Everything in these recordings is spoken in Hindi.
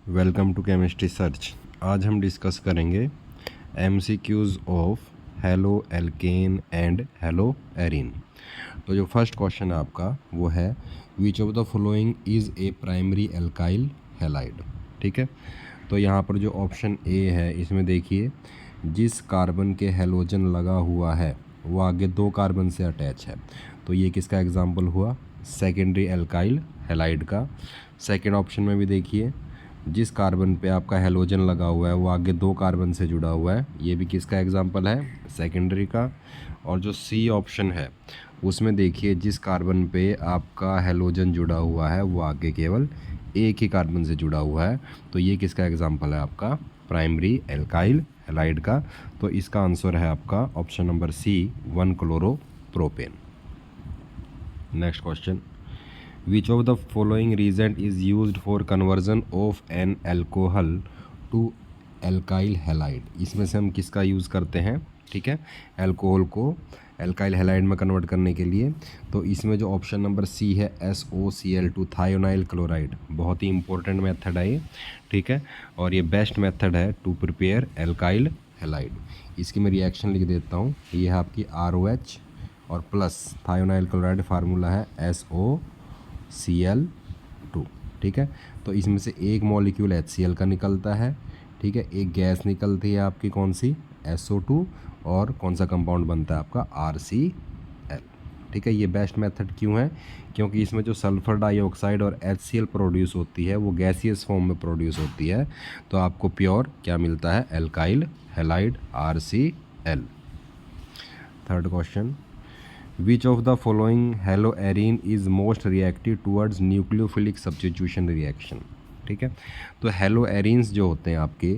Welcome to chemistry search. आज हम डिस्कस करेंगे MCQs of halo alkane and hello arene. तो जो फर्स्ट क्वेश्चन है आपका वो है which of the following is a primary alkyl halide. ठीक है, तो यहाँ पर जो ऑप्शन ए है इसमें देखिए, जिस कार्बन के हेलोजन लगा हुआ है वो आगे दो कार्बन से अटैच है, तो ये किसका एग्जाम्पल हुआ? सेकेंडरी एल्काइल हैलाइड का। सेकेंड ऑप्शन में भी देखिए, जिस कार्बन पे आपका हेलोजन लगा हुआ है वो आगे दो कार्बन से जुड़ा हुआ है, ये भी किसका एग्जाम्पल है? सेकेंडरी का। और जो सी ऑप्शन है उसमें देखिए, जिस कार्बन पे आपका हेलोजन जुड़ा हुआ है वो आगे केवल एक ही कार्बन से जुड़ा हुआ है, तो ये किसका एग्जाम्पल है? आपका प्राइमरी एल्काइल हैलाइड का। तो इसका आंसर है आपका option number C, one chloropropane. Next question, Which of the following reagent is used for conversion of an alcohol to alkyl halide? इसमें से हम किसका यूज़ करते हैं? ठीक है, अल्कोहल को एल्काइल हैलाइड में कन्वर्ट करने के लिए। तो इसमें जो ऑप्शन नंबर सी है SOCl2 थायोनाइल क्लोराइड, बहुत ही इंपॉर्टेंट मेथड है ये। ठीक है, और ये बेस्ट मेथड है टू प्रिपेयर एल्काइल हैलाइड। इसकी मैं रिएक्शन लिख देता हूँ, ये है आपकी ROH और प्लस थायोनाइल क्लोराइड, फार्मूला है SOCl2। ठीक है, तो इसमें से एक मॉलिक्यूल HCl का निकलता है। ठीक है, एक गैस निकलती है आपकी कौन सी? SO2, और कौन सा कंपाउंड बनता है आपका? RCl। ठीक है, ये बेस्ट मेथड क्यों है? क्योंकि इसमें जो सल्फर डाइऑक्साइड और HCl प्रोड्यूस होती है वो गैसियस फॉर्म में प्रोड्यूस होती है, तो आपको प्योर क्या मिलता है? Alkyl halide RCl। Third question, Which of the following haloarine is most reactive towards nucleophilic substitution reaction? ठीक है, तो हेलोएरिन्स जो होते हैं आपके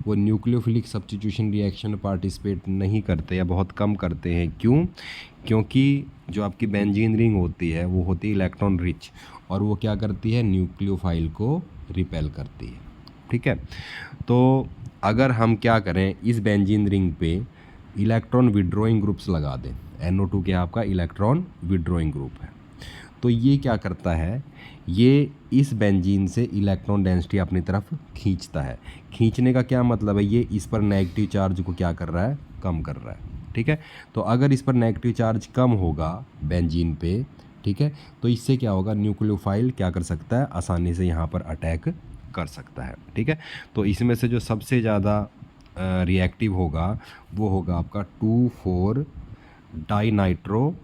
वो न्यूक्लियोफिलिक सब्स्टिट्यूशन रिएक्शन में पार्टिसिपेट नहीं करते या बहुत कम करते हैं। क्यों? क्योंकि जो आपकी बेंजीन रिंग होती है वो होती है इलेक्ट्रॉन रिच, और वो क्या करती है? न्यूक्लियोफाइल को रिपेल करती है। ठीक है, तो अगर हम क्या करें, इस बेंजीन रिंग पे इलेक्ट्रॉन विड्रॉइंग ग्रुप्स लगा दें, NO2 क्या आपका इलेक्ट्रॉन विड्रॉइंग ग्रुप है, तो ये क्या करता है? ये इस बेंजीन से इलेक्ट्रॉन डेंसिटी अपनी तरफ खींचता है। खींचने का क्या मतलब है? ये इस पर नेगेटिव चार्ज को क्या कर रहा है? कम कर रहा है। ठीक है, तो अगर इस पर नेगेटिव चार्ज कम होगा बेंजीन पे, ठीक है, तो इससे क्या होगा? न्यूक्लियोफाइल क्या कर सकता है? आसानी से यहाँ पर अटैक कर सकता है। ठीक है, तो इसमें से जो सबसे ज़्यादा रिएक्टिव होगा वो होगा आपका 2,4 डाइनाइट्रो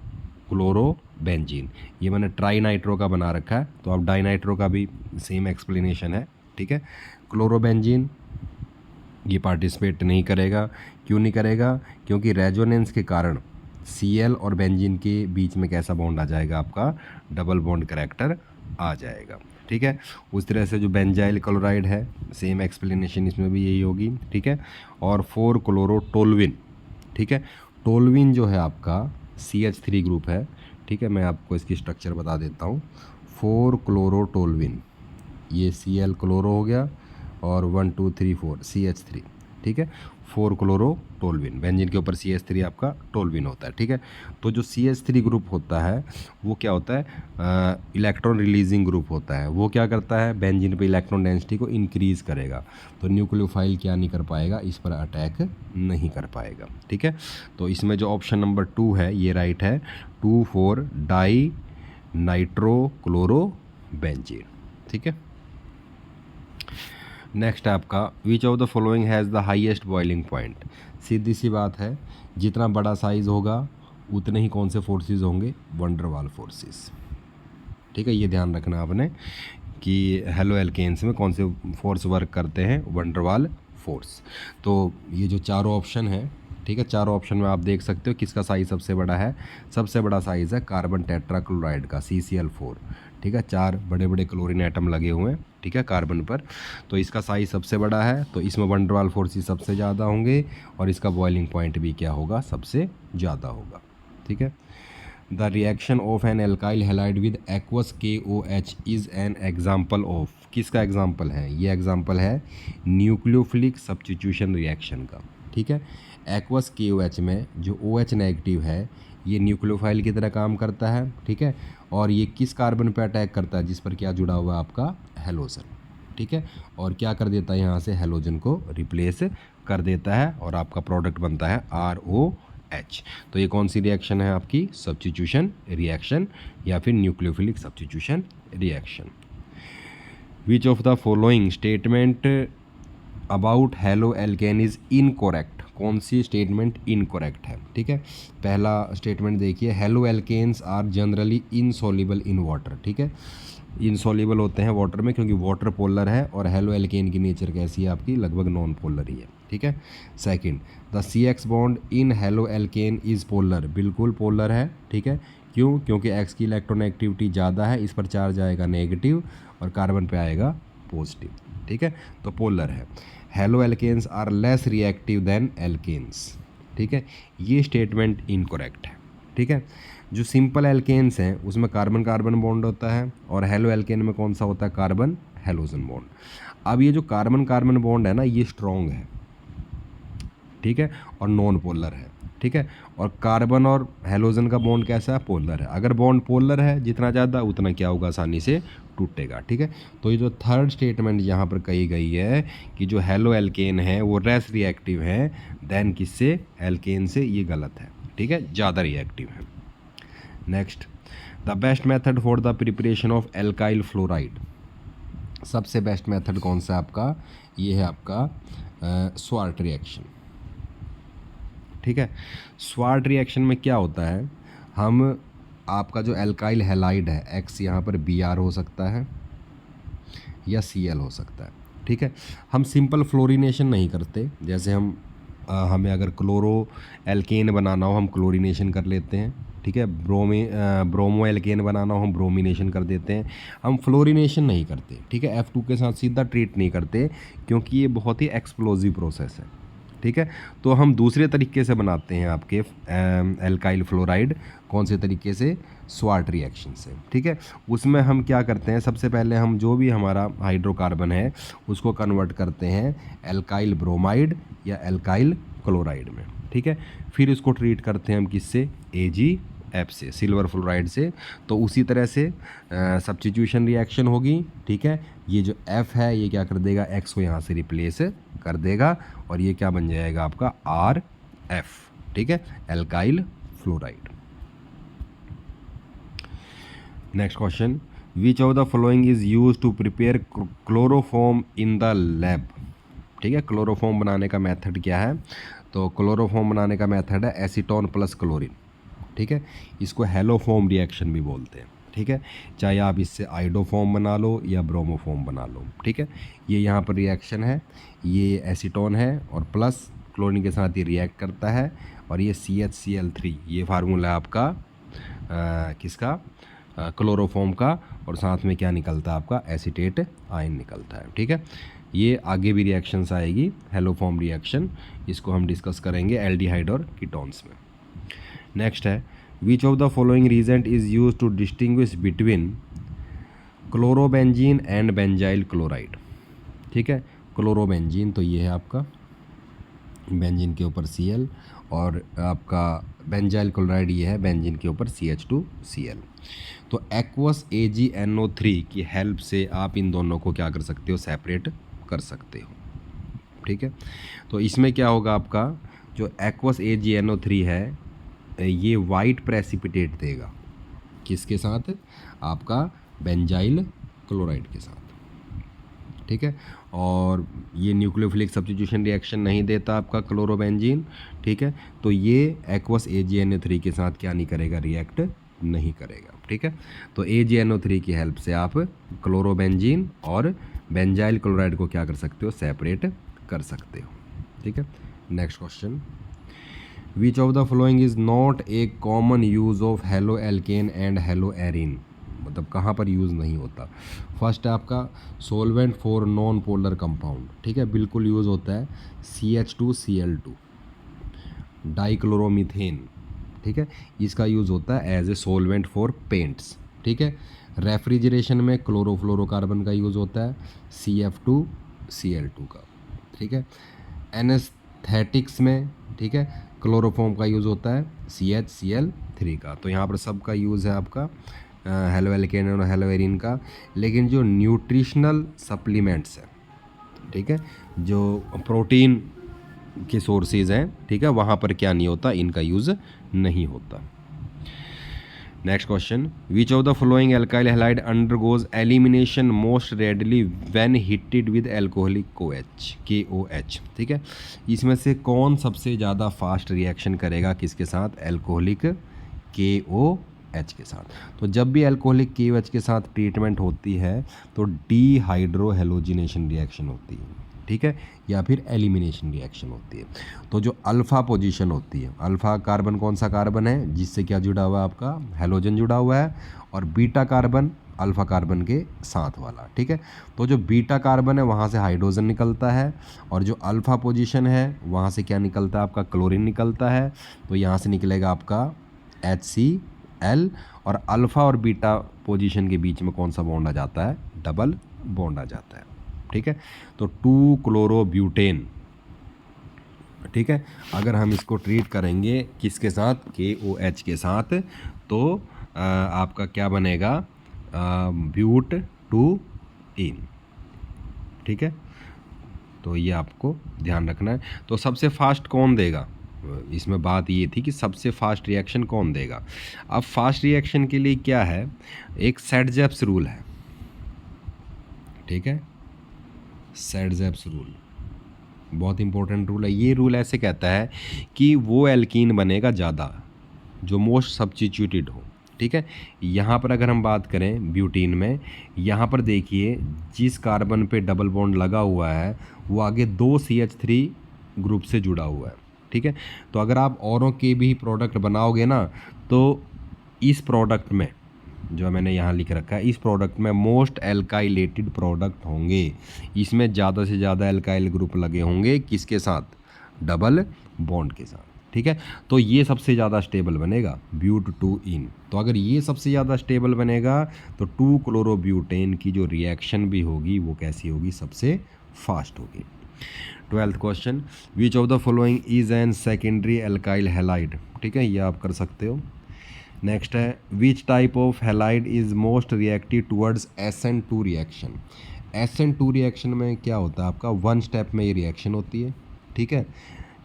क्लोरोबेंजीन। ये मैंने ट्राई नाइट्रो का बना रखा है, तो अब डाइनाइट्रो का भी सेम एक्सप्लेनेशन है। ठीक है, क्लोरोबेंजीन ये पार्टिसिपेट नहीं करेगा। क्यों नहीं करेगा? क्योंकि रेजोनेंस के कारण Cl और बेंजीन के बीच में कैसा बॉन्ड आ जाएगा? आपका डबल बॉन्ड करैक्टर आ जाएगा। ठीक है, उस तरह से जो बेंजाइल क्लोराइड है सेम एक्सप्लेनेशन इसमें भी यही होगी। ठीक है, और 4-क्लोरोटोल्विन। ठीक है, टोल्विन जो है आपका CH3 ग्रुप है। ठीक है, मैं आपको इसकी स्ट्रक्चर बता देता हूँ। 4-क्लोरोटोल्विन, ये Cl क्लोरो हो गया, और 1 2 3 4 CH3। ठीक है, 4-क्लोरोटोल्विन, बेंजीन के ऊपर CH3 आपका टोल्विन होता है। ठीक है, तो जो CH3 ग्रुप होता है वो क्या होता है? इलेक्ट्रॉन रिलीजिंग ग्रुप होता है। वो क्या करता है? बेंजीन पे इलेक्ट्रॉन डेंसिटी को इंक्रीज़ करेगा, तो न्यूक्लियोफाइल क्या नहीं कर पाएगा? इस पर अटैक नहीं कर पाएगा। ठीक है, तो इसमें जो ऑप्शन नंबर 2 है ये राइट है, 2,4 डाई नाइट्रो क्लोरोबेंजीन। ठीक है, नेक्स्ट है आपका which of the following has the highest boiling point. सीधी सी बात है, जितना बड़ा साइज़ होगा उतने ही कौन से फोर्सेस होंगे? Van der Waals forces. ठीक है, ये ध्यान रखना आपने कि हेलो एल्केन्स में कौन से फोर्स वर्क करते हैं? Van der Waals force. तो ये जो चारों ऑप्शन है, ठीक है, चारों ऑप्शन में आप देख सकते हो किसका साइज़ सबसे बड़ा है। सबसे बड़ा साइज़ है कार्बन टेट्राक्लोराइड का, CCl4। ठीक है, 4 बड़े बड़े क्लोरीन एटम लगे हुए हैं, ठीक है, कार्बन पर, तो इसका साइज़ सबसे बड़ा है, तो इसमें वंडरवाल फोर्सेस सबसे ज़्यादा होंगे, और इसका बॉइलिंग पॉइंट भी क्या होगा? सबसे ज़्यादा होगा। ठीक है, the reaction of an alkyl halide with aqueous KOH is an example of, किसका एग्जाम्पल है? ये एग्जाम्पल है न्यूक्लियोफिलिक सब्स्टिट्यूशन रिएक्शन का। ठीक है, एक्वस KOH में जो OH नेगेटिव है ये न्यूक्लियोफाइल की तरह काम करता है। ठीक है, और ये किस कार्बन पे अटैक करता है? जिस पर क्या जुड़ा हुआ है? आपका हेलोजन। ठीक है, और क्या कर देता है यहाँ से हैलोजन को रिप्लेस कर देता है और आपका प्रोडक्ट बनता है ROH। तो ये कौन सी रिएक्शन है आपकी? सब्स्टिट्यूशन रिएक्शन या फिर nucleophilic substitution reaction. Which of the following statement about halo alkane is incorrect? कौन सी स्टेटमेंट इनकोरेक्ट है? ठीक है, पहला स्टेटमेंट देखिए, halo alkanes are generally insoluble in water. ठीक है, इनसॉल्युबल होते हैं वाटर में क्योंकि वाटर पोलर है, और हेलो एल्केन की नेचर कैसी है आपकी? लगभग नॉन पोलर ही है। ठीक है, second, the CX bond in halo alkane is polar. बिल्कुल पोलर है। ठीक है, क्यों? क्योंकि X की इलेक्ट्रॉननेगेटिविटी ज़्यादा है, इस पर चार्ज आएगा नेगेटिव और कार्बन पे आएगा पॉजिटिव। ठीक है, तो पोलर है। Halo alkanes are less reactive than alkanes. ठीक है, ये स्टेटमेंट इनकोरेक्ट है। ठीक है, जो सिंपल एल्केन्स हैं उसमें कार्बन कार्बन बॉन्ड होता है, और हेलो एल्केन में कौन सा होता है? Carbon halogen bond. अब ये जो कार्बन कार्बन बॉन्ड है ना, ये स्ट्रॉन्ग है। ठीक है, और नॉन पोलर है। ठीक है, और कार्बन और हेलोजन का बॉन्ड कैसा है? पोलर है। अगर बॉन्ड पोलर है जितना ज़्यादा, उतना क्या होगा? आसानी से टूटेगा। ठीक है, तो ये जो थर्ड स्टेटमेंट यहाँ पर कही गई है कि जो हेलो एल्केन है वो लेस रिएक्टिव है देन किससे? एल्केन से, ये गलत है। ठीक है, ज़्यादा रिएक्टिव है। Next, the best method for the preparation of alkyl fluoride. सबसे बेस्ट मेथड कौन सा आपका? ये है आपका स्वार्ट रिएक्शन। ठीक है, स्वार्ट रिएक्शन में क्या होता है? हम आपका जो एल्काइल हैलाइड है, X यहाँ पर Br हो सकता है या Cl हो सकता है। ठीक है, हम सिंपल फ्लोरिनेशन नहीं करते। जैसे हमें अगर क्लोरो एल्केन बनाना हो, हम क्लोरिनेशन कर लेते हैं। ठीक है, ब्रोमो एल्केन बनाना हो, हम ब्रोमिनेशन कर देते हैं। हम फ्लोरिनेशन नहीं करते। ठीक है, F2 के साथ सीधा ट्रीट नहीं करते क्योंकि ये बहुत ही एक्सप्लोजिव प्रोसेस है। ठीक है, तो हम दूसरे तरीके से बनाते हैं आपके एल्काइल फ्लोराइड। कौन से तरीके से? स्वार्ट रिएक्शन से। ठीक है, उसमें हम क्या करते हैं? सबसे पहले हम जो भी हमारा हाइड्रोकार्बन है उसको कन्वर्ट करते हैं एल्काइल ब्रोमाइड या एल्काइल क्लोराइड में। ठीक है, फिर इसको ट्रीट करते हैं हम किससे? AgF से, सिल्वर फ्लोराइड से। तो उसी तरह से सब्स्टिट्यूशन रिएक्शन होगी। ठीक है, ये जो F है ये क्या कर देगा? X को यहाँ से रिप्लेस कर देगा और ये क्या बन जाएगा आपका? RF। ठीक है, alkyl fluoride. Next question, which of the following is use to prepare chloroform in the lab? ठीक है, क्लोरोफॉर्म बनाने का मेथड क्या है? तो क्लोरोफॉर्म बनाने का मेथड है एसीटोन प्लस क्लोरीन। ठीक है, इसको हेलोफॉर्म रिएक्शन भी बोलते हैं। ठीक है, चाहे आप इससे आइडोफॉर्म बना लो या ब्रोमोफॉर्म बना लो। ठीक है, ये यहाँ पर रिएक्शन है, ये एसीटोन है और प्लस क्लोरीन के साथ ये रिएक्ट करता है, और ये CHCl3, ये फार्मूला है आपका किसका? क्लोरोफॉर्म का, और साथ में क्या निकलता है आपका? एसीटेट आयन निकलता है। ठीक है, ये आगे भी रिएक्शंस आएगी, हेलोफॉर्म रिएक्शन, इसको हम डिस्कस करेंगे एल्डिहाइड और कीटोन्स में। नेक्स्ट है, which of the following reagent is use to distinguish between chlorobenzene and benzyl chloride? ठीक है, क्लोरोबेंजीन तो ये है आपका, बेंजीन के ऊपर Cl, और आपका बेंजाइल क्लोराइड ये है, बेंजीन के ऊपर CH2Cl। तो एक्वस AgNO3 की हेल्प से आप इन दोनों को क्या कर सकते हो? सेपरेट कर सकते हो। ठीक है, तो इसमें क्या होगा आपका? जो एक्वस AgNO3 है ये वाइट प्रेसिपिटेट देगा, किसके साथ? आपका बेंजाइल क्लोराइड के साथ। ठीक है, और ये न्यूक्लियोफिलिक सब्स्टिट्यूशन रिएक्शन नहीं देता आपका क्लोरोबेंजीन। ठीक है, तो ये एक्वस AgNO3 के साथ क्या नहीं करेगा? रिएक्ट नहीं करेगा। ठीक है, तो AgNO3 की हेल्प से आप क्लोरोबेंजीन और बेंजाइल क्लोराइड को क्या कर सकते हो? सेपरेट कर सकते हो। ठीक है, next question, which of the following is not a common use of halo alkane and hello Erin? मतलब कहाँ पर यूज़ नहीं होता? फर्स्ट है आपका solvent for non polar compound. ठीक है, बिल्कुल यूज़ होता है CH2Cl2, डाइक्लोरोमीथेन। ठीक है, इसका यूज़ होता है as a solvent for paints. ठीक है, रेफ्रिजरेशन में क्लोरोफ्लोरोकार्बन का यूज़ होता है CF2Cl2 का। ठीक है, एनेस्थेटिक्स में, ठीक है, क्लोरोफॉर्म का यूज़ होता है CHCl3 का। तो यहाँ पर सबका यूज़ है आपका हेलोएल्केन और हेलोएरिन का, लेकिन जो न्यूट्रिशनल सप्लीमेंट्स है, ठीक है, जो प्रोटीन के सोर्सेज हैं, ठीक है, वहाँ पर क्या नहीं होता, इनका यूज़ नहीं होता। Next question, which of the following alkyl halide undergoes elimination most readily when heated with alcoholic KOH, ठीक है, इसमें से कौन सबसे ज़्यादा फास्ट रिएक्शन करेगा किसके साथ, एल्कोहलिक KOH के साथ। तो जब भी एल्कोहलिक KOH के साथ ट्रीटमेंट होती है तो डीहाइड्रोहेलोजिनेशन रिएक्शन होती है, ठीक है, या फिर एलिमिनेशन रिएक्शन होती है। तो जो अल्फ़ा पोजीशन होती है, अल्फ़ा कार्बन कौन सा कार्बन है जिससे क्या जुड़ा हुआ है, आपका हेलोजन जुड़ा हुआ है, और बीटा कार्बन अल्फ़ा कार्बन के साथ वाला, ठीक है। तो जो बीटा कार्बन है वहाँ से हाइड्रोजन निकलता है, और जो अल्फ़ा पोजीशन है वहाँ से क्या निकलता है, आपका क्लोरीन निकलता है। तो यहाँ से निकलेगा आपका HCl, और अल्फ़ा और बीटा पोजीशन के बीच में कौन सा बॉन्ड आ जाता है, डबल बॉन्ड आ जाता है, ठीक है। तो 2-क्लोरोब्यूटेन, ठीक है, अगर हम इसको ट्रीट करेंगे किसके साथ, KOH के साथ, तो आपका क्या बनेगा, ब्यूट 2इन, ठीक है। तो ये आपको ध्यान रखना है। तो सबसे फास्ट कौन देगा, इसमें बात ये थी कि सबसे फास्ट रिएक्शन कौन देगा। अब फास्ट रिएक्शन के लिए क्या है, एक सेट-जेप्स रूल है, ठीक है, सेट-जेप्स रूल बहुत इंपॉर्टेंट रूल है। ये रूल ऐसे कहता है कि वो एल्कीन बनेगा ज़्यादा जो मोस्ट सब्स्टिट्यूटेड हो, ठीक है। यहाँ पर अगर हम बात करें ब्यूटीन में, यहाँ पर देखिए जिस कार्बन पे डबल बॉन्ड लगा हुआ है वो आगे 2 CH3 ग्रुप से जुड़ा हुआ है, ठीक है। तो अगर आप औरों के भी प्रोडक्ट बनाओगे ना, तो इस प्रोडक्ट में जो मैंने यहाँ लिख रखा है, इस प्रोडक्ट में मोस्ट एल्काइलेटेड प्रोडक्ट होंगे, इसमें ज़्यादा से ज़्यादा एल्काइल ग्रुप लगे होंगे किसके साथ, डबल बॉन्ड के साथ, ठीक है। तो ये सबसे ज़्यादा स्टेबल बनेगा ब्यूट 2इन। तो अगर ये सबसे ज़्यादा स्टेबल बनेगा तो 2-क्लोरोब्यूटेन की जो रिएक्शन भी होगी वो कैसी होगी, सबसे फास्ट होगी। 12th question, which of the following is N secondary alkyl halide, ठीक है, ये आप कर सकते हो। नेक्स्ट है, which type of halide is most reactive towards SN2 reaction. SN2 reaction में क्या होता है, आपका 1 स्टेप में ये रिएक्शन होती है, ठीक है।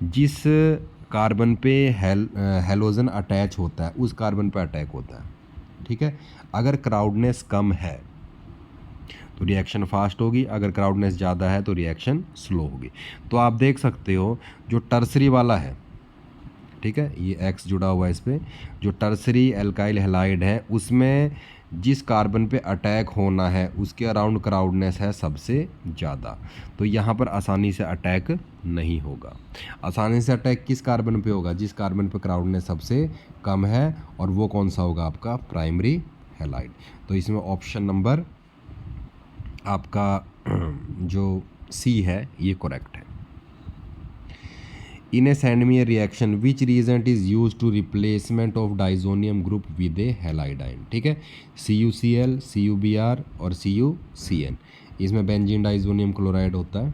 जिस कार्बन पे हेलोजन अटैच होता है उस कार्बन पे अटैक होता है, ठीक है। अगर क्राउडनेस कम है तो रिएक्शन फास्ट होगी, अगर क्राउडनेस ज़्यादा है तो रिएक्शन स्लो होगी। तो आप देख सकते हो जो टर्सरी वाला है, ठीक है, ये X जुड़ा हुआ है इस पर, जो टर्सरी एल्काइल हैलाइड है उसमें जिस कार्बन पे अटैक होना है उसके अराउंड क्राउडनेस है सबसे ज़्यादा, तो यहाँ पर आसानी से अटैक नहीं होगा। आसानी से अटैक किस कार्बन पे होगा, जिस कार्बन पे क्राउडनेस सबसे कम है, और वो कौन सा होगा, आपका प्राइमरी हैलाइड। तो इसमें ऑप्शन नंबर आपका जो C है ये करेक्ट है। In a Sandmeyer reaction, which reagent is used to replacement of diazonium group with a halide? ठीक है, CuCl, CuBr और CuCN। इसमें बेंजीन डाइजोनियम क्लोराइड होता है,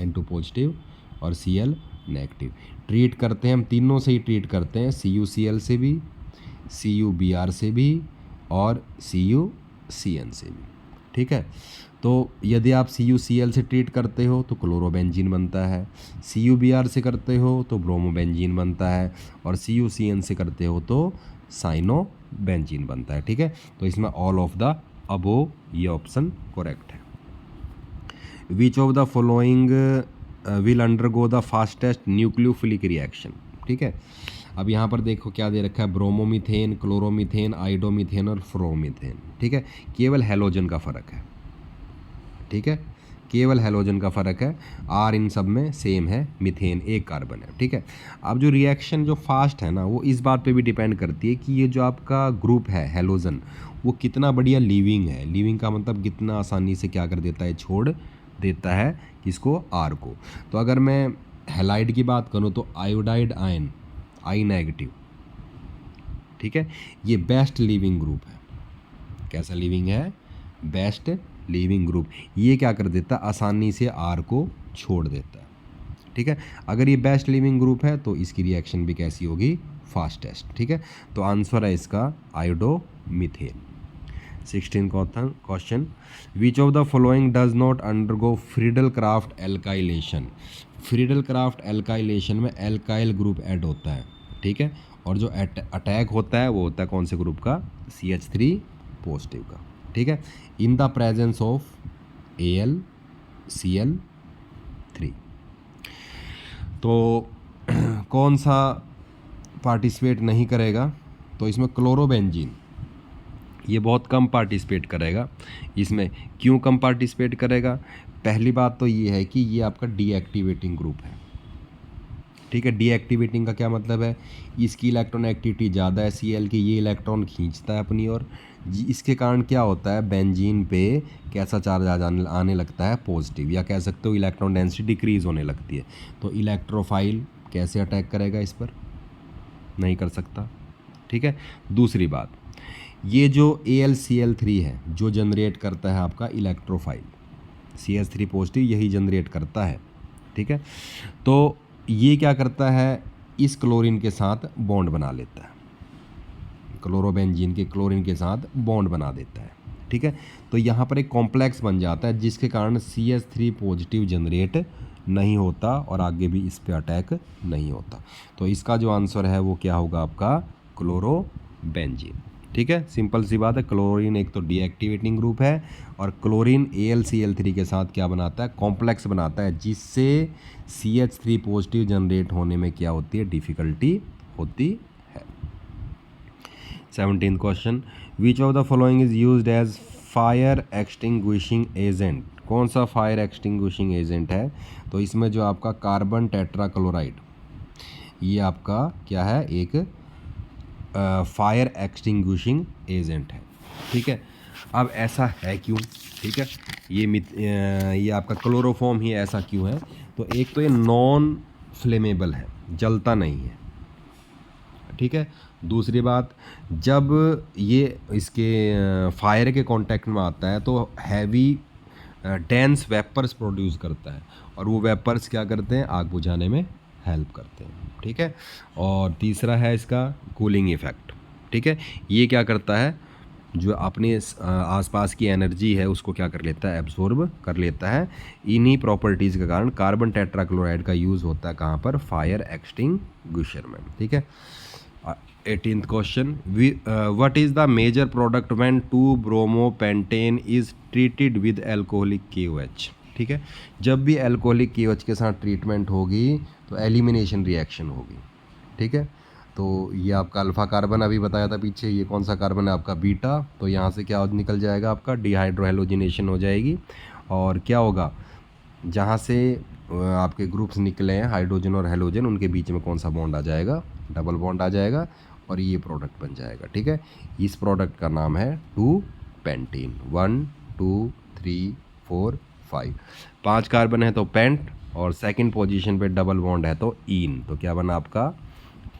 N2 पॉजिटिव और Cl नेगेटिव। ट्रीट करते हैं हम तीनों से ही ट्रीट करते हैं, CuCl से भी, CuBr से भी और CuCN से भी, ठीक है। तो यदि आप CuCl से ट्रीट करते हो तो क्लोरोबेंजीन बनता है, CuBr से करते हो तो ब्रोमोबेंजीन बनता है, और CuCN से करते हो तो साइनोबेंजीन बनता है, ठीक है। तो इसमें ऑल ऑफ द अबोव ये ऑप्शन करेक्ट है। Which of the following will undergo the fastest nucleophilic reaction, ठीक है। अब यहाँ पर देखो क्या दे रखा है, ब्रोमोमीथेन, क्लोरोमीथेन, आइडोमीथेन और फ्रोमीथेन, ठीक है। केवल हैलोजन का फ़र्क है, ठीक है, केवल हैलोजन का फ़र्क है, R इन सब में सेम है, मीथेन एक कार्बन है, ठीक है। अब जो रिएक्शन जो फास्ट है ना वो इस बात पे भी डिपेंड करती है कि ये जो आपका ग्रुप है हैलोजन वो कितना बढ़िया लीविंग है। लीविंग का मतलब कितना आसानी से क्या कर देता है, छोड़ देता है किसको, R को। तो अगर मैं हैलाइड की बात करूँ तो आयोडाइड आयन I नेगेटिव, ठीक है, ये बेस्ट लीविंग ग्रुप है। कैसा लीविंग है, बेस्ट लीविंग ग्रुप। ये क्या कर देता है, आसानी से R को छोड़ देता है, ठीक है। अगर ये बेस्ट लीविंग ग्रुप है तो इसकी रिएक्शन भी कैसी होगी, फास्टेस्ट, ठीक है। तो आंसर है इसका iodo methane. 16 question, which of the following does not undergo Friedel craft alkylation. Friedel craft alkylation में एल्काइल ग्रुप ऐड होता है, ठीक है, और जो अटैक होता है वो होता है कौन से ग्रुप का, CH3 पॉजिटिव का, ठीक है, इन द प्रेजेंस ऑफ AlCl3। तो कौन सा पार्टिसिपेट नहीं करेगा, तो इसमें क्लोरोबेंजीन, ये बहुत कम पार्टिसिपेट करेगा। इसमें क्यों कम पार्टिसिपेट करेगा, पहली बात तो ये है कि ये आपका डीएक्टिवेटिंग ग्रुप है, ठीक है। डीएक्टिवेटिंग का क्या मतलब है, इसकी इलेक्ट्रॉन एक्टिविटी ज़्यादा है Cl की, ये इलेक्ट्रॉन खींचता है अपनी ओर, इसके कारण क्या होता है, बेंजीन पे कैसा चार्ज आने लगता है, पॉजिटिव, या कह सकते हो इलेक्ट्रॉन डेंसिटी डिक्रीज होने लगती है। तो इलेक्ट्रोफाइल कैसे अटैक करेगा इस पर, नहीं कर सकता, ठीक है। दूसरी बात, ये जो AlCl3 है जो जनरेट करता है आपका इलेक्ट्रोफाइल, CH3 पॉजिटिव यही जनरेट करता है, ठीक है। तो ये क्या करता है, इस क्लोरीन के साथ बॉन्ड बना लेता है, क्लोरोबेंजीन के क्लोरीन के साथ बॉन्ड बना देता है, ठीक है। तो यहाँ पर एक कॉम्प्लेक्स बन जाता है जिसके कारण CH3 पॉजिटिव जनरेट नहीं होता और आगे भी इस पे अटैक नहीं होता। तो इसका जो आंसर है वो क्या होगा आपका, क्लोरोबेंजीन, ठीक है। सिंपल सी बात है, क्लोरीन एक तो डीएक्टिवेटिंग ग्रुप है और क्लोरीन AlCl3 के साथ क्या बनाता है, कॉम्प्लेक्स बनाता है, जिससे CH3 पॉजिटिव जनरेट होने में क्या होती है, डिफ़िकल्टी होती है। 17th question, which of the following is used as fire extinguishing agent. कौन सा फायर एक्सटिंग्विशिंग एजेंट है, तो इसमें जो आपका कार्बन टेट्राक्लोराइड, ये आपका क्या है, एक फायर एक्सटिंग्विशिंग एजेंट है, ठीक है। अब ऐसा है क्यों, ठीक है, ये आपका क्लोरोफॉर्म ही ऐसा क्यों है, तो एक तो ये नॉन फ्लेमेबल है, जलता नहीं है, ठीक है। दूसरी बात, जब ये इसके फायर के कांटेक्ट में आता है तो हैवी डेंस वेपर्स प्रोड्यूस करता है और वो वेपर्स क्या करते हैं, आग बुझाने में हेल्प करते हैं, ठीक है। और तीसरा है इसका कूलिंग इफेक्ट, ठीक है। ये क्या करता है, जो अपने आसपास की एनर्जी है उसको क्या कर लेता है, एब्जॉर्ब कर लेता है। इन्हीं प्रॉपर्टीज़ के कारण कार्बन टेट्राक्लोराइड का यूज़ होता है कहाँ पर, फायर एक्सटिंग्विशर में, ठीक है। 18th question, what is the major product when two bromopentane is treated with alcoholic KOH, ठीक है। जब भी एल्कोहलिक KOH के साथ ट्रीटमेंट होगी तो एलिमिनेशन रिएक्शन होगी, ठीक है। तो ये आपका अल्फ़ा कार्बन अभी बताया था पीछे, ये कौन सा कार्बन है आपका, बीटा, तो यहाँ से क्या निकल जाएगा आपका, डिहाइड्रोहेलोजिनेशन हो जाएगी। और क्या होगा, जहाँ से आपके ग्रुप्स निकले हैं हाइड्रोजन और हेलोजन, उनके बीच में कौन सा बॉन्ड आ जाएगा, डबल बॉन्ड आ जाएगा और ये प्रोडक्ट बन जाएगा, ठीक है। इस प्रोडक्ट का नाम है 2-पेंटीन। 1 2 3 4 5, 5 कार्बन है तो पेंट, और सेकंड पोजीशन पे डबल बॉन्ड है तो ईन, तो क्या बना आपका,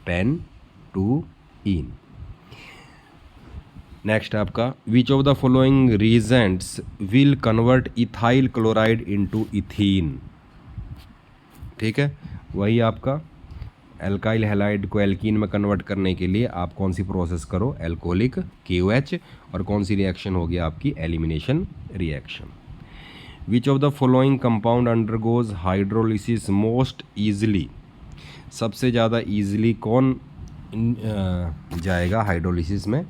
पेन-2-ईन। नेक्स्ट आपका, which of the following Regents will convert ethyl chloride into ethene, ठीक है। वही आपका एल्काइल हैलाइड को एल्कीन में कन्वर्ट करने के लिए आप कौन सी प्रोसेस करो, एल्कोहलिक KOH, और कौन सी रिएक्शन होगी आपकी, elimination reaction. Which of the following compound undergoes hydrolysis most easily, सबसे ज़्यादा ईजिली कौन जाएगा हाइड्रोलिसिस में,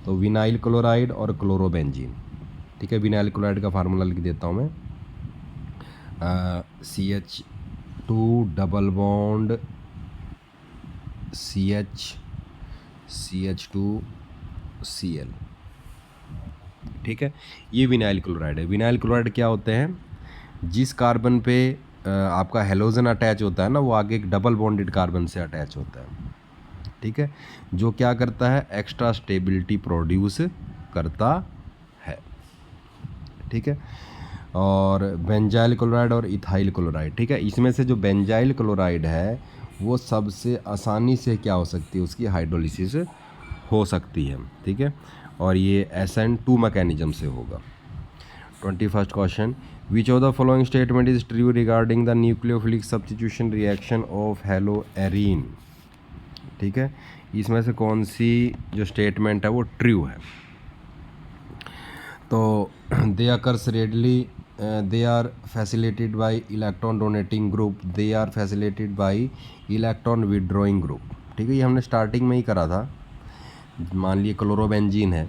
तो विनाइल क्लोराइड और क्लोरोबेंजीन, ठीक है। विनाइल क्लोराइड का फार्मूला लिख देता हूँ मैं, CH2 डबल बॉन्ड CH2Cl, ठीक है। ये विनाइल क्लोराइड है। विनाइल क्लोराइड क्या होते हैं, जिस कार्बन पे आपका हेलोजन अटैच होता है ना, वो आगे एक डबल बॉन्डेड कार्बन से अटैच होता है, ठीक है, जो क्या करता है, एक्स्ट्रा स्टेबिलिटी प्रोड्यूस करता है, ठीक है। और बेंजाइल क्लोराइड और इथाइल क्लोराइड, ठीक है, इसमें से जो बेंजाइल क्लोराइड है वो सबसे आसानी से क्या हो सकती है, उसकी हाइड्रोलिसिस हो सकती है, ठीक है, और ये SN2 मैकेनिज्म से होगा। 21st question, which of the following statement is true regarding the nucleophilic substitution reaction of haloarene, ठीक है। इसमें से कौन सी जो स्टेटमेंट है वो ट्रू है, तो they occur readily, they are facilitated by electron donating group, they are facilitated by electron withdrawing group. ठीक है, ये हमने स्टार्टिंग में ही करा था। मान लिए क्लोरोबेंजीन है,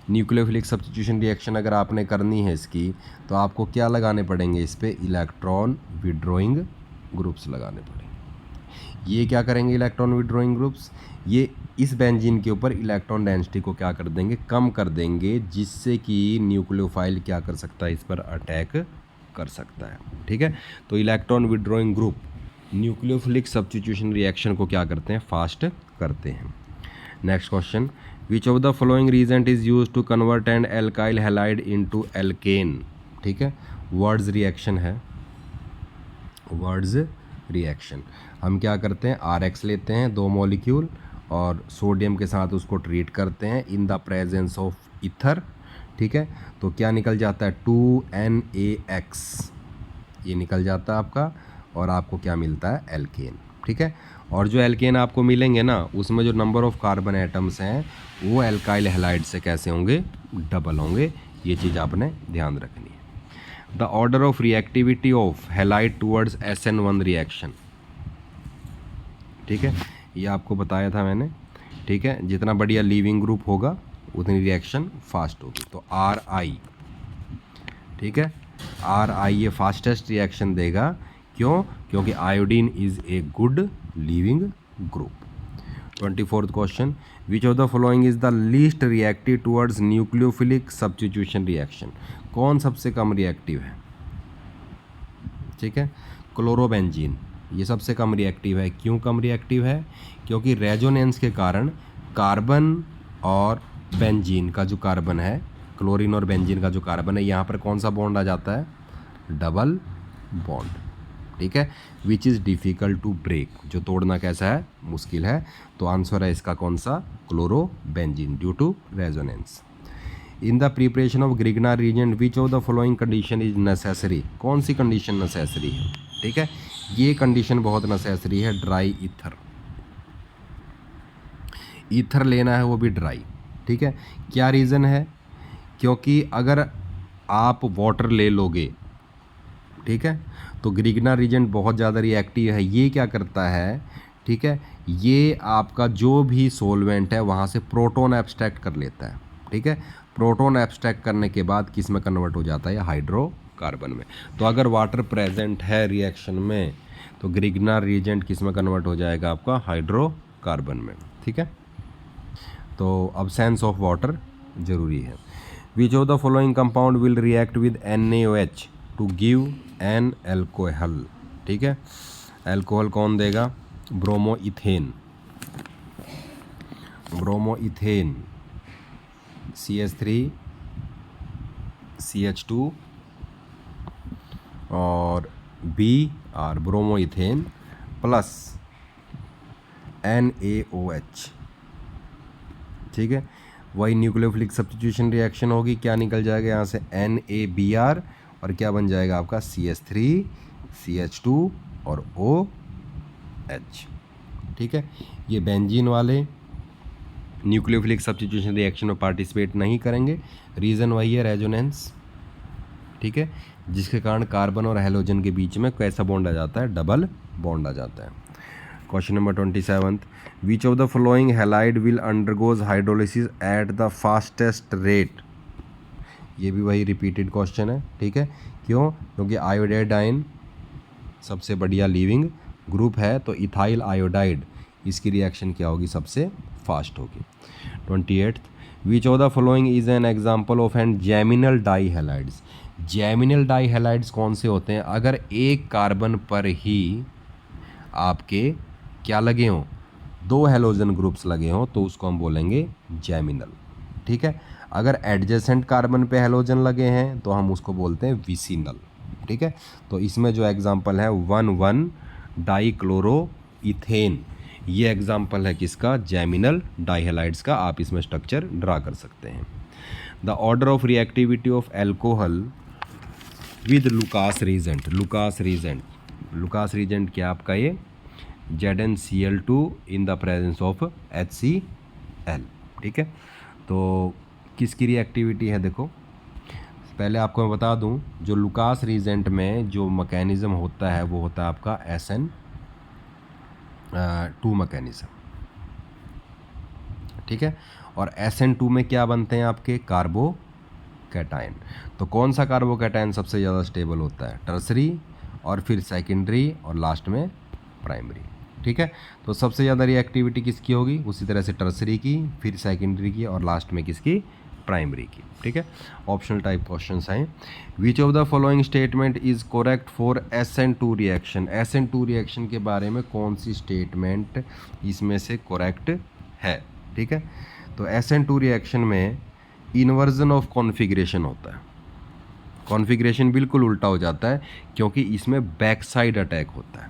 न्यूक्लियोफिलिक सब्स्टिट्यूशन रिएक्शन अगर आपने करनी है इसकी, तो आपको क्या लगाने पड़ेंगे इस पर, इलेक्ट्रॉन विड्रॉइंग ग्रुप्स लगाने पड़ेंगे। ये क्या करेंगे इलेक्ट्रॉन विड्रॉइंग ग्रुप्स, ये इस बेंजीन के ऊपर इलेक्ट्रॉन डेंसिटी को क्या कर देंगे, कम कर देंगे, जिससे कि न्यूक्लियोफाइल क्या कर सकता है, इस पर अटैक कर सकता है। ठीक है, तो electron withdrawing group nucleophilic substitution reaction को क्या करते हैं, फास्ट करते हैं। Next question, which of the following reagent is use to convert an alkyl halide into alkane. ठीक है, वर्ड्स रिएक्शन है, वर्ड्स रिएक्शन। हम क्या करते हैं, RX लेते हैं 2 मॉलिक्यूल और सोडियम के साथ उसको ट्रीट करते हैं इन द प्रेजेंस ऑफ ईथर। ठीक है, तो क्या निकल जाता है, 2NaX, ये निकल जाता है आपका, और आपको क्या मिलता है, एल्केन। ठीक है, और जो एल्केन आपको मिलेंगे ना, उसमें जो नंबर ऑफ कार्बन एटम्स हैं वो एल्काइल हैलाइड से कैसे होंगे, डबल होंगे। ये चीज़ आपने ध्यान रखनी है। The order of reactivity of halide towards SN1 reaction. ठीक है, ये आपको बताया था मैंने। ठीक है, जितना बढ़िया लीविंग ग्रुप होगा उतनी रिएक्शन फास्ट होगी। तो RI, ठीक है, RI ये फास्टेस्ट रिएक्शन देगा। क्यों, क्योंकि iodine is a good leaving group. 24th question, which of the following is the least reactive towards nucleophilic substitution reaction. कौन सबसे कम रिएक्टिव है, ठीक है, क्लोरोबेंजीन, ये सबसे कम रिएक्टिव है। क्यों कम रिएक्टिव है, क्योंकि रेजोनेंस के कारण कार्बन और बेंजीन का जो कार्बन है, क्लोरीन और बेंजीन का जो कार्बन है, यहाँ पर कौन सा बॉन्ड आ जाता है, डबल बॉन्ड। ठीक है, which is difficult to break, जो तोड़ना कैसा है, मुश्किल है। तो आंसर है इसका कौन सा, chlorobenzene, due to resonance. In the preparation of Grignard reagent which of the following condition is necessary. कौन सी कंडीशन नेसेसरी है, ठीक है, ये कंडीशन बहुत नेसेसरी है, ड्राई ईथर। ईथर लेना है वो भी ड्राई। ठीक है, क्या रीज़न है, क्योंकि अगर आप वाटर ले लोगे, ठीक है, तो ग्रिग्नार रीजेंट बहुत ज़्यादा रिएक्टिव है। ये क्या करता है, ठीक है, ये आपका जो भी सोलवेंट है वहाँ से प्रोटॉन एब्स्ट्रैक्ट कर लेता है। ठीक है, प्रोटॉन एब्स्ट्रैक्ट करने के बाद किस में कन्वर्ट हो जाता है, हाइड्रोकार्बन में। तो अगर वाटर प्रेजेंट है रिएक्शन में तो ग्रिग्नार रीजेंट किस में कन्वर्ट हो जाएगा, आपका हाइड्रोकार्बन में। ठीक है, तो अब्सेंस ऑफ वाटर जरूरी है। Which of the following compound will react with NaOH to give an alcohol. ठीक है, एल्कोहल कौन देगा, ब्रोमोइथेन, ब्रोमोइथेन CH3 CH2 और Br, ब्रोमोइथेन प्लस NaOH। ठीक है, वही न्यूक्लियोफिलिक सब्स्टिट्यूशन रिएक्शन होगी, क्या निकल जाएगा यहाँ से, NaBr, और क्या बन जाएगा आपका CH3 CH2 और OH। ठीक है, ये बेंजीन वाले न्यूक्लियोफिलिक सब्स्टिट्यूशन रिएक्शन में पार्टिसिपेट नहीं करेंगे, रीज़न वही है, रेजोनेंस। ठीक है, जिसके कारण कार्बन और हेलोजन के बीच में कैसा बॉन्ड आ जाता है, डबल बॉन्ड आ जाता है। Question number 27, which of the following halide will undergoes hydrolysis at the fastest rate. ये भी वही रिपीटेड क्वेश्चन है। ठीक है, क्यों, क्योंकि आयोडाइड सबसे बढ़िया लीविंग ग्रुप है, तो इथाइल आयोडाइड इसकी रिएक्शन क्या होगी, सबसे फास्ट होगी। 28, which of the following is an example of an geminal dihalides. Geminal dihalides कौन से होते हैं, अगर एक कार्बन पर ही आपके क्या लगे हों, 2 हेलोजन ग्रुप्स लगे हों, तो उसको हम बोलेंगे जैमिनल। ठीक है, अगर एडजेसेंट कार्बन पे हेलोजन लगे हैं तो हम उसको बोलते हैं विसिनल। ठीक है, तो इसमें जो एग्जांपल है 1,1 डाइक्लोरोइथेन, ये एग्जांपल है किसका, जैमिनल डाइहैलाइड्स का। आप इसमें स्ट्रक्चर ड्रा कर सकते हैं। The order of reactivity of alcohol with Lucas reagent. Lucas reagent, Lucas reagent क्या आपका, ये ZnCl2 in the presence of HCl। ठीक है, तो किसकी रिएक्टिविटी है, देखो पहले आपको मैं बता दूं, जो लुकास रीजेंट में जो मैकेनिज़्म होता है वो होता है आपका SN2 मैकेनिज़्म, ठीक है। और SN2 में क्या बनते हैं आपके कार्बोकैटायन। तो कौन सा कार्बोकैटायन सबसे ज़्यादा स्टेबल होता है? टर्सरी, और फिर सेकेंडरी, और लास्ट में प्राइमरी, ठीक है। तो सबसे ज़्यादा रिएक्टिविटी किसकी होगी? उसी तरह से टर्सरी की, फिर सेकेंडरी की, और लास्ट में किसकी? प्राइमरी की, ठीक है। ऑप्शनल टाइप क्वेश्चंस हैं। विच of the following statement is correct for SN2 reaction? SN2 reaction के बारे में कौन सी स्टेटमेंट इसमें से करेक्ट है, ठीक है। तो SN2 रिएक्शन में इन्वर्जन ऑफ कॉन्फ़िगरेशन होता है। कॉन्फ़िगरेशन बिल्कुल उल्टा हो जाता है, क्योंकि इसमें बैक साइड अटैक होता है।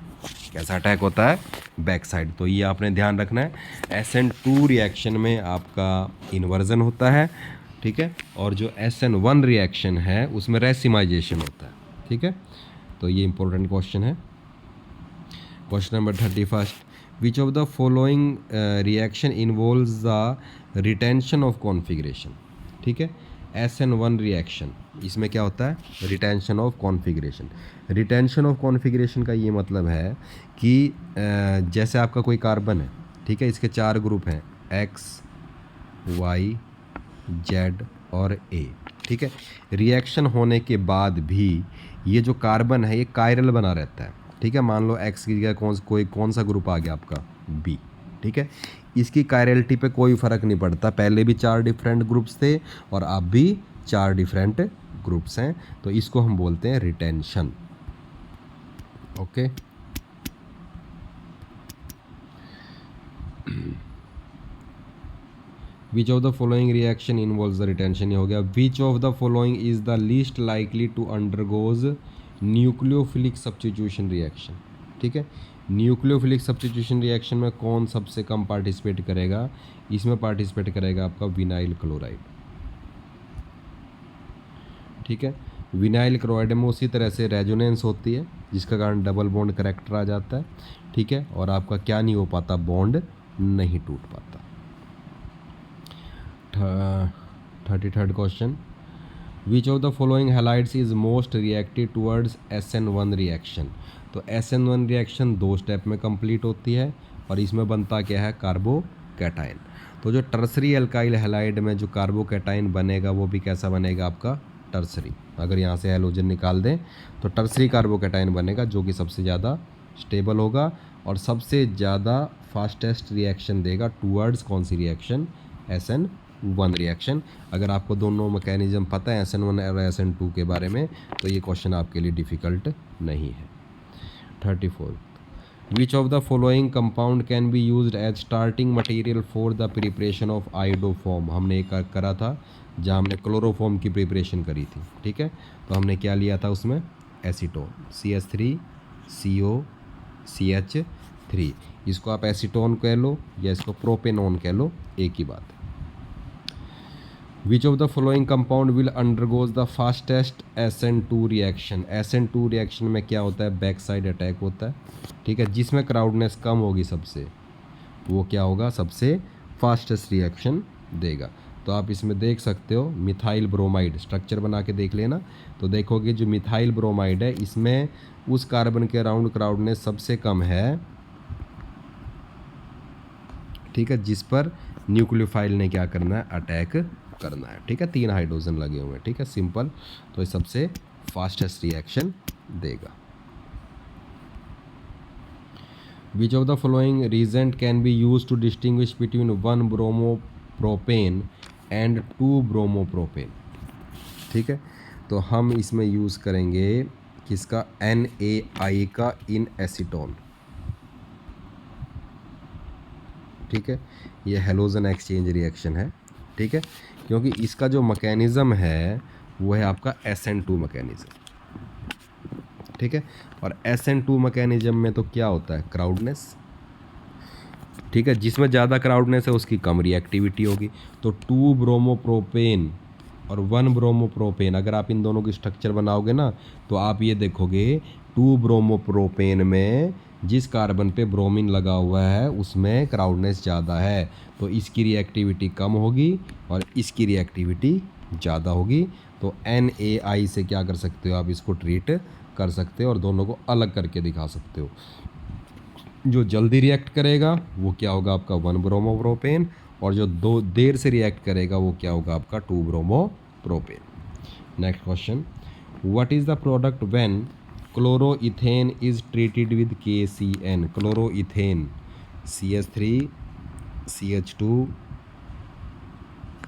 कैसा अटैक होता है? Back side. तो ये आपने ध्यान रखना है। SN2 रिएक्शन में आपका इन्वर्जन होता है, ठीक है। और जो SN1 रिएक्शन है उसमें रेसिमाइजेशन होता है, ठीक है। तो ये इंपॉर्टेंट क्वेश्चन है। Question number 31, which of the following reaction involves the retention of configuration, ठीक है। SN1 रिएक्शन, इसमें क्या होता है? Retention of configuration. Retention of configuration का ये मतलब है कि जैसे आपका कोई कार्बन है, ठीक है, इसके 4 ग्रुप हैं, X, Y, Z और A, ठीक है। रिएक्शन होने के बाद भी ये जो कार्बन है ये कायरल बना रहता है, ठीक है। मान लो X की जगह कौन सा ग्रुप आ गया आपका? B, ठीक है। इसकी कायरलिटी पे कोई फ़र्क नहीं पड़ता। पहले भी 4 डिफरेंट ग्रुप्स थे और अब भी 4 डिफरेंट ग्रुप्स हैं, तो इसको हम बोलते हैं retention, okay. Which of the following reaction involves the retention, ये हो गया। Which of the following is the least likely to undergoes nucleophilic substitution reaction, ठीक है। न्यूक्लियोफिलिक सब्स्टिट्यूशन रिएक्शन में कौन सबसे कम पार्टिसिपेट करेगा? इसमें पार्टिसिपेट करेगा आपका विनाइल क्लोराइड, ठीक है। विनाइल क्लोराइड में उसी तरह से रेजोनेंस होती है, जिसका कारण डबल बॉन्ड करेक्टर आ जाता है, ठीक है। और आपका क्या नहीं हो पाता? बॉन्ड नहीं टूट पाता। 33rd question, which of the following halides is most reactive towards SN1 reaction? तो SN1 रिएक्शन 2 स्टेप में कंप्लीट होती है और इसमें बनता क्या है? कार्बोकैटायन। तो जो टर्सरी एल्काइल हैलाइड में जो कार्बोकैटायन बनेगा वो भी कैसा बनेगा आपका? टर्सरी। अगर यहाँ से हैलोजन निकाल दें तो टर्सरी कार्बोकैटायन बनेगा, जो कि सबसे ज़्यादा स्टेबल होगा और सबसे ज़्यादा फास्टेस्ट रिएक्शन देगा टूवर्ड्स कौन सी रिएक्शन? SN1 reaction. अगर आपको दोनों मैकेनिज्म पता है SN1 और SN2 के बारे में, तो ये क्वेश्चन आपके लिए डिफ़िकल्ट नहीं है। 34, which of the following compound can be used as starting material for the preparation of iodoform? हमने एक करा था जहाँ हमने क्लोरोफॉर्म की प्रिपरेशन करी थी, ठीक है। तो हमने क्या लिया था उसमें? Acetone, CH3COCH3। इसको आप एसीटोन कह लो या इसको प्रोपेनोन कह लो, एक ही बात है। Which of the following compound will undergoes the fastest SN2 reaction? SN2 reaction में क्या होता है? बैक साइड अटैक होता है, ठीक है। जिसमें क्राउडनेस कम होगी सबसे, वो क्या होगा? सबसे फास्टेस्ट रिएक्शन देगा। तो आप इसमें देख सकते हो मिथाइल ब्रोमाइड, स्ट्रक्चर बना के देख लेना तो देखोगे जो मिथाइल ब्रोमाइड है इसमें उस कार्बन के अराउंड क्राउडनेस सबसे कम है, ठीक है, जिस पर न्यूक्लियोफाइल ने क्या करना है? अटैक करना है, ठीक है। 3 हाइड्रोजन लगे हुए हैं, ठीक है, सिंपल। तो ये सबसे फास्टेस्ट रिएक्शन देगा। Which of the following reagent can be use to distinguish between 1 bromopropane and 2 bromopropane, ठीक है। तो हम इसमें यूज़ करेंगे किसका? NaI का इन एसीटोन, ठीक है। ये हेलोजन एक्सचेंज रिएक्शन है, ठीक है, क्योंकि इसका जो मैकेनिज़्म है वो है आपका SN2 मैकेनिज़्म, ठीक है। और SN2 मैकेनिज़्म में तो क्या होता है? क्राउडनेस, ठीक है। जिसमें ज़्यादा क्राउडनेस है उसकी कम रिएक्टिविटी होगी। तो 2 ब्रोमोप्रोपेन और 1 ब्रोमोप्रोपेन, अगर आप इन दोनों की स्ट्रक्चर बनाओगे ना तो आप ये देखोगे 2 ब्रोमोप्रोपेन में जिस कार्बन पे ब्रोमीन लगा हुआ है उसमें क्राउडनेस ज़्यादा है, तो इसकी रिएक्टिविटी कम होगी और इसकी रिएक्टिविटी ज़्यादा होगी। तो NaI से क्या कर सकते हो आप इसको ट्रीट कर सकते हो और दोनों को अलग करके दिखा सकते हो। जो जल्दी रिएक्ट करेगा वो क्या होगा आपका 1 ब्रोमो प्रोपेन, और जो दो देर से रिएक्ट करेगा वो क्या होगा आपका 2 bromo propane. Next question, what is the product when chloroethane is treated with KCN। Chloroethane CH3 CH2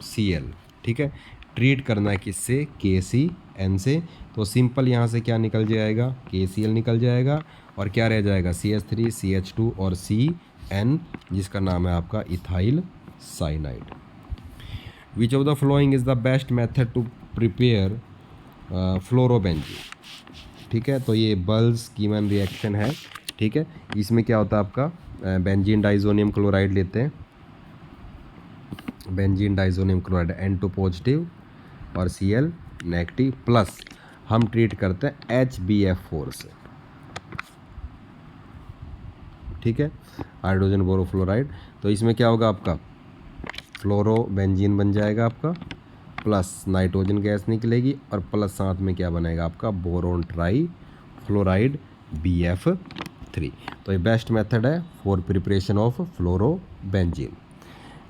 Cl, ठीक है, ट्रीट करना है किससे, KCN से। तो सिंपल यहाँ से क्या निकल जाएगा, KCl निकल जाएगा और क्या रह जाएगा CH3 CH2 और CN, जिसका नाम है आपका ethyl cyanide. Which of the following is the best method to prepare fluorobenzene. ठीक है, तो ये बल्स कीमन रिएक्शन है। ठीक है, इसमें क्या होता है आपका बेंजीन डाइजोनियम क्लोराइड लेते हैं, benzene diazonium chloride N2 positive और Cl नेगेटिव, प्लस हम ट्रीट करते हैं HbF4 से। ठीक है, हाइड्रोजन बोरोफ्लोराइड। तो इसमें क्या होगा आपका फ्लोरो बेंजीन बन जाएगा आपका, प्लस नाइट्रोजन गैस निकलेगी और प्लस साथ में क्या बनेगा आपका बोरोन ट्राई फ्लोराइड BF3। तो ये बेस्ट मेथड है for preparation of fluorobenzene.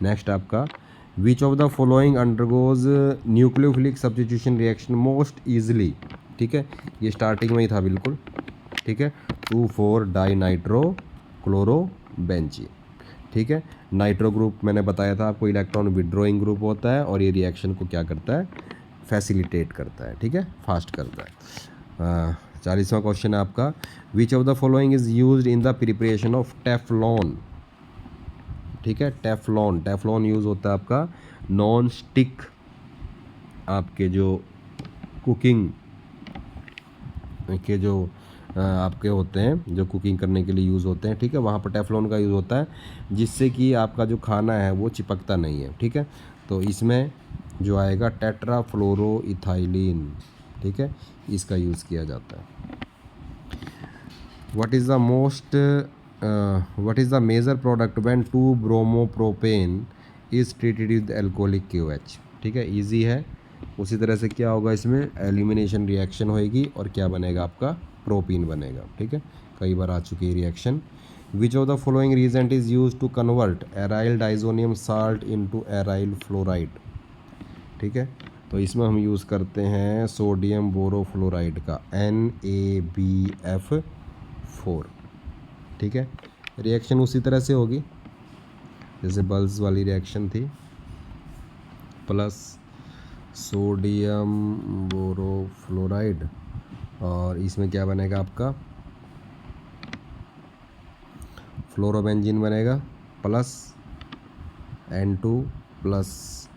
Next आपका which of the following undergoes nucleophilic substitution reaction most easily. ठीक है, ये स्टार्टिंग में ही था बिल्कुल। ठीक है, 2,4 डाई नाइट्रो क्लोरो बेंजीन। ठीक है, नाइट्रो ग्रुप मैंने बताया था आपको इलेक्ट्रॉन विड्रॉइंग ग्रुप होता है और ये रिएक्शन को क्या करता है, फैसिलिटेट करता है। ठीक है, फास्ट करता है। 40वां क्वेश्चन है आपका which of the following is used in the preparation of Teflon. ठीक है, टेफ्लॉन, टेफ्लॉन यूज़ होता है आपका नॉन स्टिक आपके जो कुकिंग के जो आपके होते हैं जो कुकिंग करने के लिए यूज़ होते हैं। ठीक है, वहाँ पर टेफ्लॉन का यूज़ होता है जिससे कि आपका जो खाना है वो चिपकता नहीं है। ठीक है, तो इसमें जो आएगा टेट्राफ्लोरोइथाइलिन। ठीक है, इसका यूज़ किया जाता है। What is the major product when 2 bromopropane is treated with alcoholic KOH। ठीक है, इजी है। उसी तरह से क्या होगा इसमें एलिमिनेशन रिएक्शन होएगी और क्या बनेगा आपका प्रोपीन बनेगा। ठीक है, कई बार आ चुकी है reaction. Which of the following reagent is use to convert aryl diazonium salt into aryl fluoride. ठीक है, तो इसमें हम यूज़ करते हैं सोडियम बोरोफ्लोराइड का NaBF4। ठीक है, रिएक्शन उसी तरह से होगी जैसे बल्स वाली रिएक्शन थी, प्लस सोडियम बोरोफ्लोराइड और इसमें क्या बनेगा आपका फ्लोरोबेंजीन बनेगा, प्लस N2 प्लस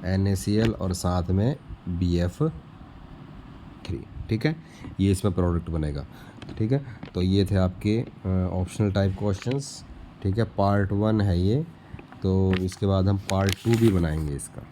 NaCl और साथ में BF3। ठीक है, ये इसमें प्रोडक्ट बनेगा। ठीक है, तो ये थे आपके ऑप्शनल टाइप क्वेश्चंस। ठीक है, पार्ट 1 है ये, तो इसके बाद हम पार्ट 2 भी बनाएंगे इसका।